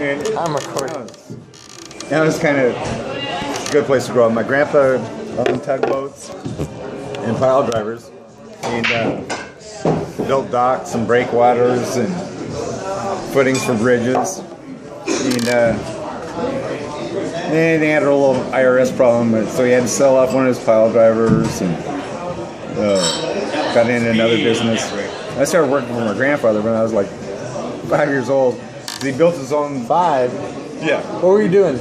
And I'm recording. that was kind of a good place to grow up. My grandpa owned tugboats and pile drivers, and built docks and breakwaters and footings for bridges. And then they had a little IRS problem, so he had to sell off one of his pile drivers and got into another business. I started working for my grandfather when I was like 5 years old. He built his own. 5? Yeah. What were you doing?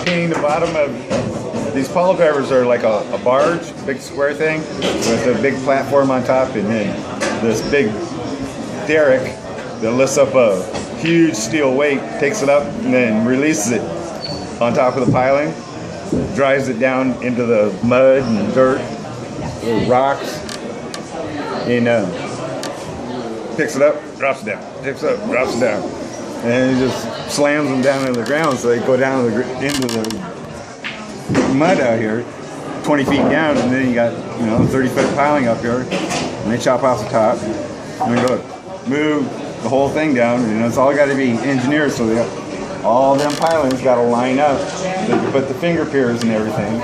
Painting the bottom of these pile drivers are like a barge, big square thing with a big platform on top, and then this big derrick that lifts up a huge steel weight, takes it up, and then releases it on top of the piling, drives it down into the mud and dirt, the rocks, and picks it up, drops it down, picks it up, drops it down, and he just slams them down into the ground, so they go down into the mud out here, 20 feet down, and then you got 30-foot piling up here, and they chop off the top, and they go move the whole thing down. It's all got to be engineered, so all them pilings got to line up, so you can put the finger piers and everything.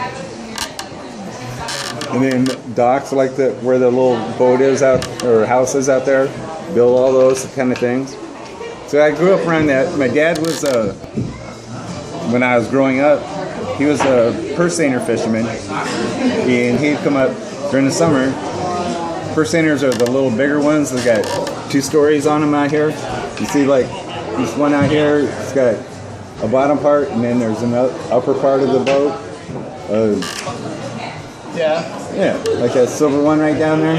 And then docks like where the little boat is out, or house is out there, build all those kind of things. So I grew up around that. My dad was, when I was growing up, he was a purse seiner fisherman, and he'd come up during the summer. Purse seiners are the little bigger ones that got 2 stories on them out here. You see like this one out here, it's got a bottom part, and then there's another upper part of the boat. Yeah, like that silver one right down there.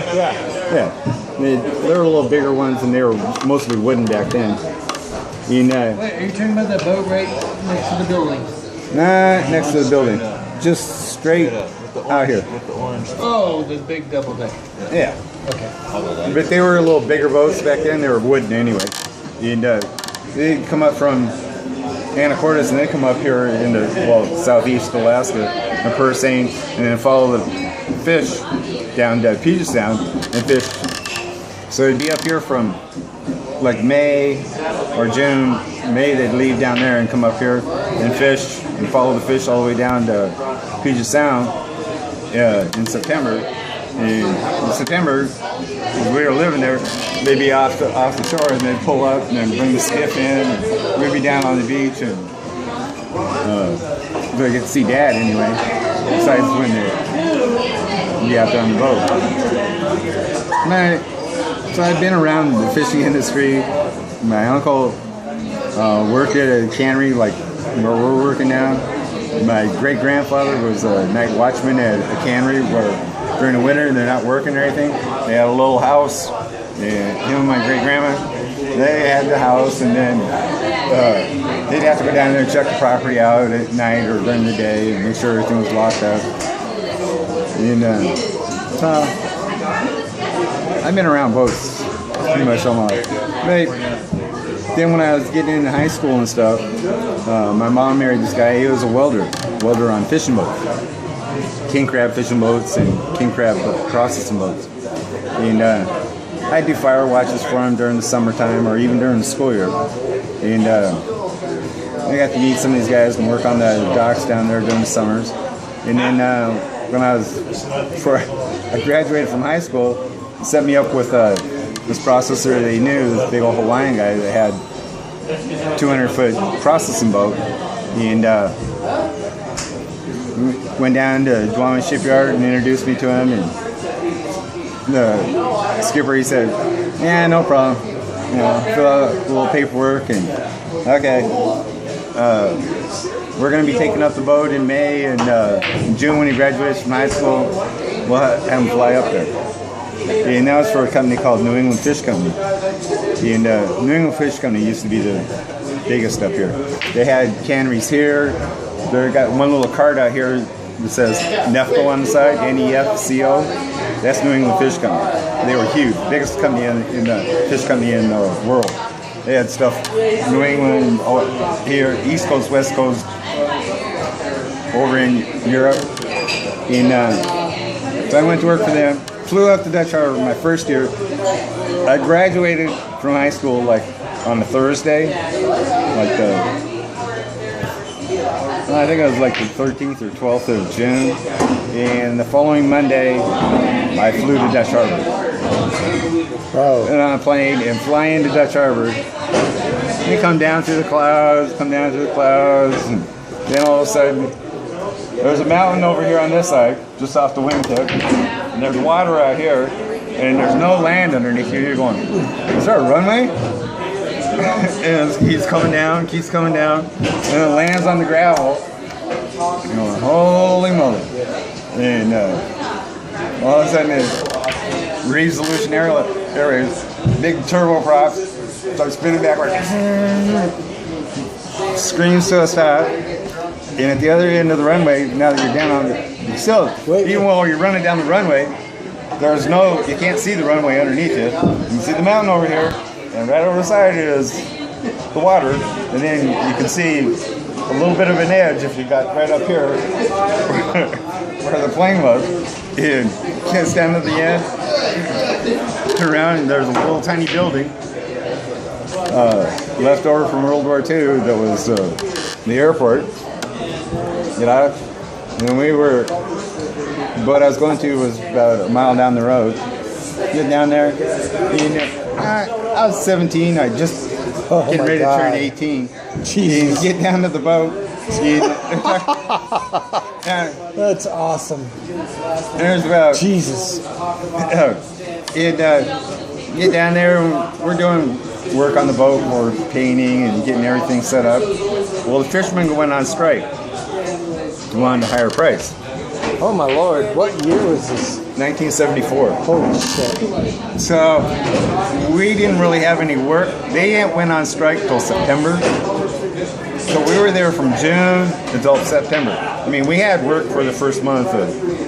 Yeah. They were a little bigger ones, and they were mostly wooden back then. Wait, are you talking about that boat right next to the building? Nah, next to the building. Just straight out here. Oh, the big double deck. Yeah. Okay. But they were a little bigger boats back then. They were wooden anyway. And they'd come up from Anacortes, and they come up here into, southeast Alaska, and purse seine, and then follow the fish down to Puget Sound and fish. So it'd be up here from like May or June. May they'd leave down there and come up here and fish and follow the fish all the way down to Puget Sound in September. And in September, as we were living there, they'd be off the shore, and they'd pull up and then bring the skiff in, and we'd be down on the beach, and I get to see Dad anyway, besides when they'd be out there on the boat. So I've been around the fishing industry. My uncle worked at a cannery like where we're working now. My great-grandfather was a night watchman at a cannery where during the winter they're not working or anything. They had a little house, and him and my great-grandma, they had the house, and then they'd have to go down there and check the property out at night or during the day and make sure everything was locked up. And so I've been around boats pretty much all my life. But then when I was getting into high school and stuff, my mom married this guy. He was a welder on fishing boats, king crab fishing boats and king crab processing boats. And I do fire watches for him during the summertime or even during the school year. And I got to meet some of these guys and work on the docks down there during the summers. And then when before I graduated from high school, he set me up with this processor they knew, this big old Hawaiian guy that had 200-foot processing boat. And went down to Dwama Shipyard and introduced me to him, and the skipper, he said, yeah, no problem, fill out a little paperwork, and okay, we're going to be taking up the boat in May, and in June when he graduates from high school, we'll have him fly up there. And that was for a company called New England Fish Company. And New England Fish Company used to be the biggest up here. They had canneries here. They got one little card out here that says NEFCO on the side, NEFCO. That's New England Fish Company. They were huge, biggest company in the fish company in the world. They had stuff New England, here, East Coast, West Coast, over in Europe. And so I went to work for them. Flew out to Dutch Harbor my first year. I graduated from high school like on a Thursday, like I think it was like the 13th or 12th of June, and the following Monday, I flew to Dutch Harbor. Oh. And on a plane and fly into Dutch Harbor. And you come down through the clouds, and then all of a sudden, there's a mountain over here on this side, just off the wingtip, and there's water out here, and there's no land underneath you. You're going, is there a runway? And it keeps coming down, and it lands on the gravel. You're going, holy moly. And all of a sudden, it resolution areas, big turboprops, start spinning backward, screams to a stop. And at the other end of the runway, now that you're down on even while you're running down the runway, you can't see the runway underneath you. You can see the mountain over here, and right over the side is the water, and then you can see a little bit of an edge if you got right up here where the plane was. And you can't stand at the end, turn around, and there's a little tiny building left over from World War II that was the airport. Get out, and what I was going to was about a mile down the road. Get down there, I was 17, I just getting ready to turn 18. Jesus. And get down to the boat. That's awesome. There's about Jesus. Get down there, we're doing work on the boat, we're painting and getting everything set up. Well, the fishermen went on strike. Wanted a higher price. Oh my Lord, what year was this? 1974. Holy shit. So we didn't really have any work. They went on strike till September. So we were there from June until September. I mean, we had work for the first month.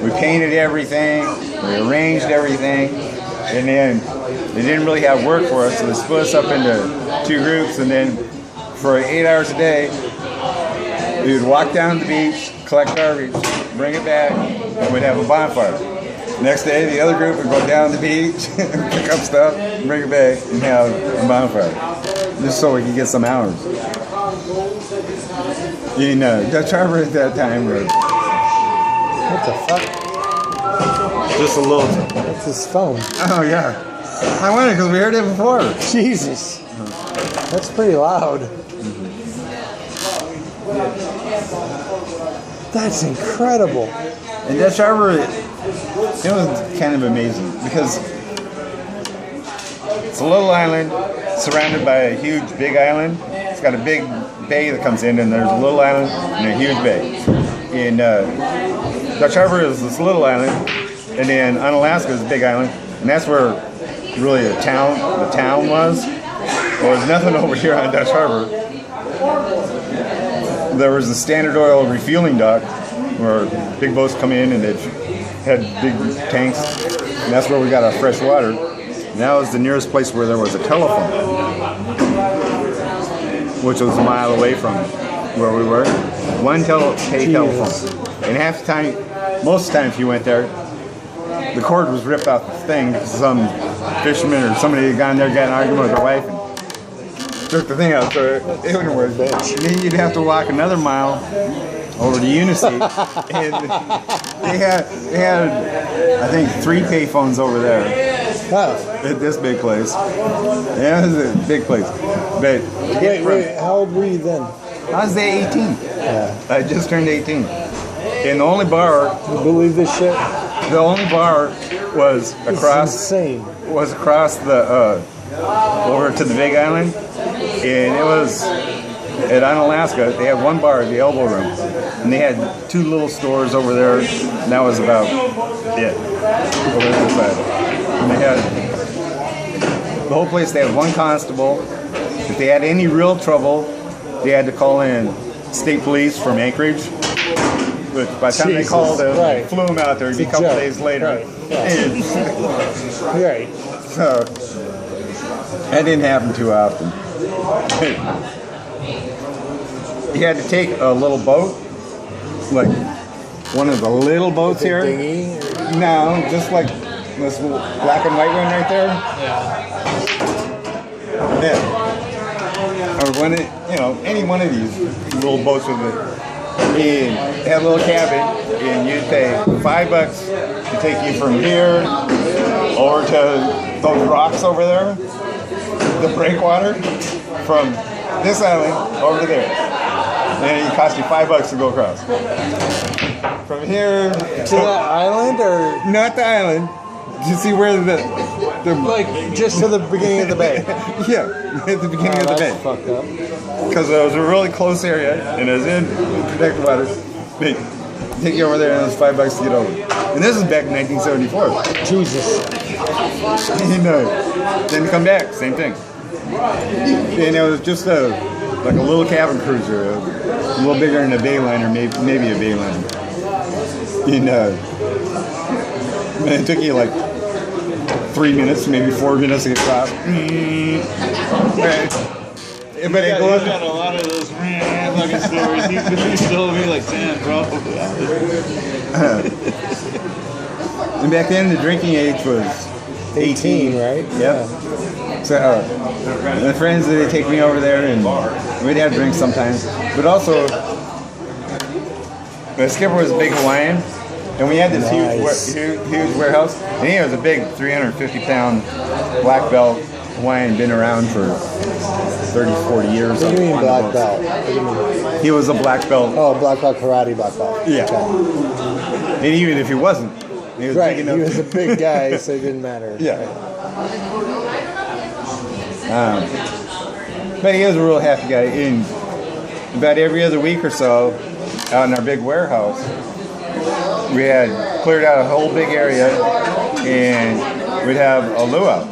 We painted everything, we arranged everything, and then they didn't really have work for us, so they split us up into 2 groups, and then for 8 hours a day, we would walk down to the beach, collect garbage, bring it back, and we'd have a bonfire. Next day, the other group would go down to the beach, pick up stuff, bring it back, and have a bonfire. Just so we could get some hours. In Dutch Harbor at that time was... What the fuck? Just a little... That's his phone. Oh, yeah. I wondered because we heard it before. Jesus. That's pretty loud. That's incredible. In Dutch Harbor, it was kind of amazing because it's a little island surrounded by a huge big island. It's got a big bay that comes in, and there's a little island and a huge bay. In Dutch Harbor is this little island, and then Unalaska is a big island, and that's where really the town was. Well, there's nothing over here on Dutch Harbor. There was a Standard Oil refueling dock where big boats come in and it had big tanks, and that's where we got our fresh water. And that was the nearest place where there was a telephone, which was a mile away from where we were. One pay telephone. And half the time, most of the time if you went there, the cord was ripped off the thing because some fisherman or somebody had gone there, got in an argument with their wife, and took the thing out, so it wouldn't work. And then you'd have to walk another mile over to Uniseat, and they had I think 3 payphones over there at this big place. Yeah, it was a big place. But Wait, how old were you then? I was 18. Yeah. I just turned 18. And the only bar, You believe this shit? the only bar was across insane. the over to the Big Island, and it was at Unalaska. They had one bar, the Elbow Room, and they had 2 little stores over there, and that was about it over this side. And they had the whole place. They had 1 constable. If they had any real trouble, they had to call in state police from Anchorage. But by the time they called him, right. flew him out there, it'd be a couple days later. Right. Right. So that didn't happen too often. You had to take a little boat, like one of the little boats here. Dinghy? No, just like this little black and white one right there. Yeah. or any one of these little boats with it, and have a little cabin, and you'd pay $5 to take you from here over to those rocks over there, the breakwater, from this island over to there. And it cost you $5 to go across. From here To that island, or not the island. You see where the like just to the beginning of the bay? yeah, at the beginning of the bay. That's fucked up. Because it was a really close area, and it was in protected water. They take you over there, and it was $5 to get over. And this is back in 1974. Jesus. And then come back, same thing. And it was just like a little cabin cruiser, a little bigger than a Bayliner, maybe a Bayliner. And it took you like 3 minutes, maybe 4 minutes to get across. But it goes. Got a lot of those fucking stories. He's told me like, damn, bro. And back then, the drinking age was 18, right? Yep. Yeah. So the friends, they take me over there, and we'd have drinks sometimes. But also, the skipper was a big Hawaiian, and we had this huge warehouse. And he was a big 350-pound black belt Hawaiian, been around for 30, 40 years. What do you mean black belt? What do you mean? He was a black belt. Oh, black belt karate black belt. Yeah. Okay. And even if he wasn't, he was Right, big enough. he was a big guy, so it didn't matter. Yeah. But he was a real happy guy. And about every other week or so, out in our big warehouse, we had cleared out a whole big area, and we'd have a luau.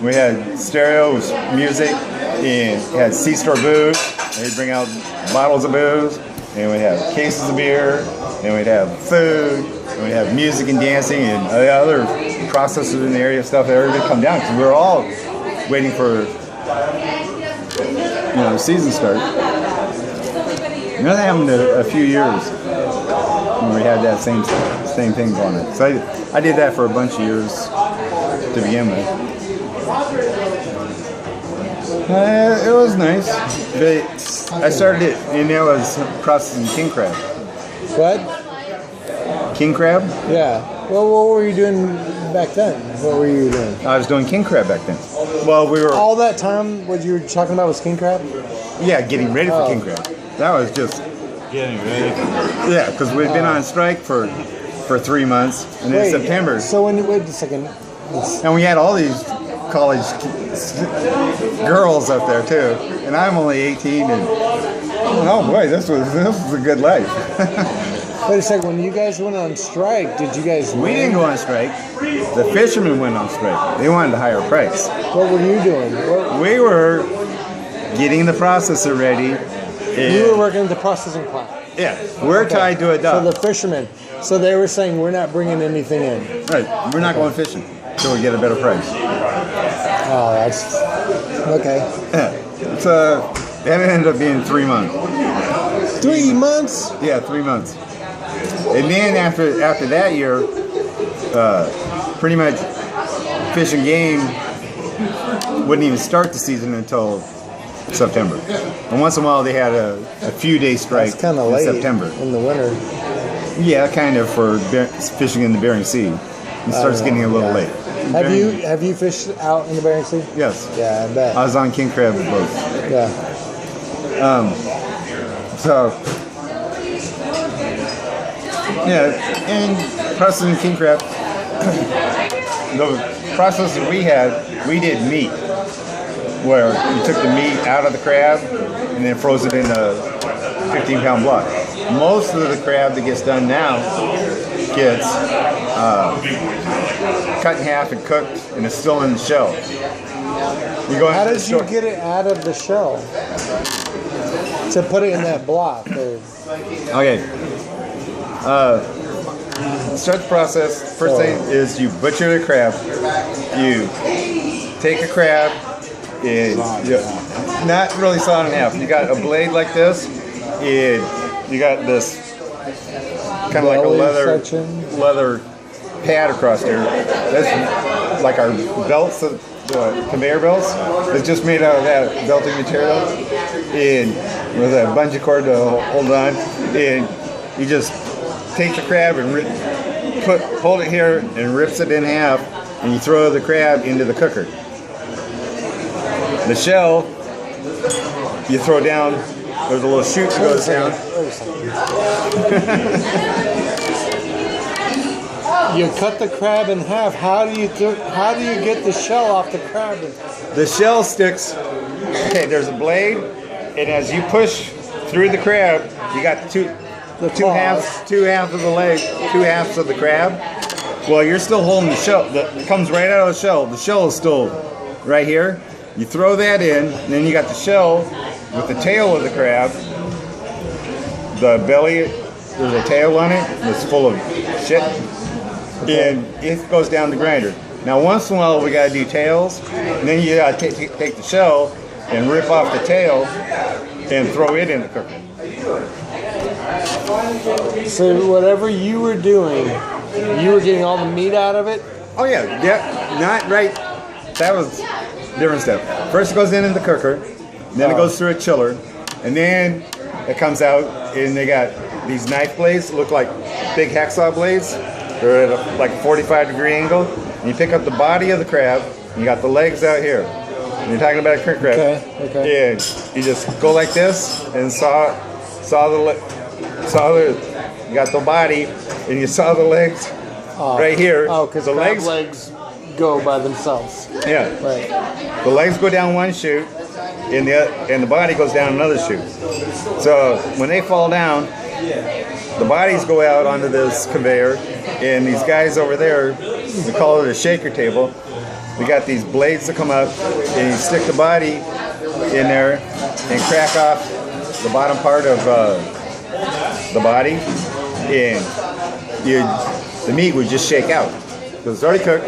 We had stereos, music, and had C-store booze. They'd bring out bottles of booze, and we'd have cases of beer, and we'd have food, and we'd have music and dancing, and other processors in the area, stuff that everybody come down, because we were all waiting for the season start. And that happened a few years when we had that same thing going on. So I did that for a bunch of years to begin with. It was nice. But I started it, and I was processing king crab. What? King crab? Yeah. Well, what were you doing back then? What were you doing? I was doing king crab back then. Well, we were... All that time, what you were talking about was king crab? Yeah, getting ready for king crab. That was just... Getting ready. Yeah, because we'd been on strike for 3 months, and in September... So wait a second. And we had all these college girls up there too, and I'm only 18, and oh boy, this was a good life. Wait a second. When you guys went on strike, did you guys? We didn't go on strike. The fishermen went on strike. They wanted a higher price. What were you doing? We were getting the processor ready. You were working at the processing plant. Yeah, we're tied to a dock. So the fishermen. So they were saying we're not bringing anything in. Right, we're not going fishing until we get a better price. Oh, that's okay. Yeah. So that ended up being 3 months. 3 months? Yeah, 3 months. And then after that year, pretty much Fish and Game wouldn't even start the season until September. And once in a while they had a few day strike It's kind of in late September. in the winter. Yeah, kind of for fishing in the Bering Sea. It starts getting a little late. Have you fished out in the Bering Sea? Yes. Yeah, I bet. I was on king crab boats. Yeah. So, yeah, and processing king crab, the process that we had, we did meat, where you took the meat out of the crab and then froze it in a 15-pound block. Most of the crab that gets done now gets cut in half and cooked, and it's still in the shell. How did you get it out of the shell to put it in that block? Okay. Start the process. First thing is you butcher the crab. You take a crab and not really saw it in half. You got a blade like this, and you got this kind of like a leather pad across there. That's like our belts the conveyor belts. It's just made out of that belting material, and with a bungee cord to hold on. And you just take the crab and hold it here and rips it in half, and you throw the crab into the cooker. The shell you throw down. There's a little chute that goes down. You cut the crab in half. How do you get the shell off the crab? The shell sticks. Okay, there's a blade, and as you push through the crab, you got two halves of the leg, 2 halves of the crab. Well, you're still holding the shell. It comes right out of the shell. The shell is still right here. You throw that in, and then you got the shell with the tail of the crab. The belly, there's a tail on it that's full of shit. And it goes down the grinder. Now, once in a while, we gotta do tails, and then you gotta take the shell and rip off the tail and throw it in the cooker. So whatever you were doing, you were getting all the meat out of it? Oh yeah, not right. That was different stuff. First it goes in the cooker, then it goes through a chiller, and then it comes out, and they got these knife blades that look like big hacksaw blades. They're at like a 45-degree angle, and you pick up the body of the crab, and you got the legs out here. And you're talking about a crick crab. Okay. And you just go like this and saw the you got the body, and you saw the legs right here. Oh, because the legs go by themselves. Yeah. Right. The legs go down one chute, and the body goes down another chute. So when they fall down, the bodies go out onto this conveyor, and these guys over there, we call it a shaker table. We got these blades that come up, and you stick the body in there and crack off the bottom part of the body, and the meat would just shake out. Because it's already cooked,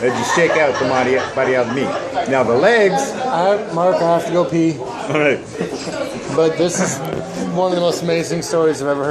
it just shake out the body out of the meat. Now the legs... Mark, I have to go pee. All right. But this is one of the most amazing stories I've ever heard.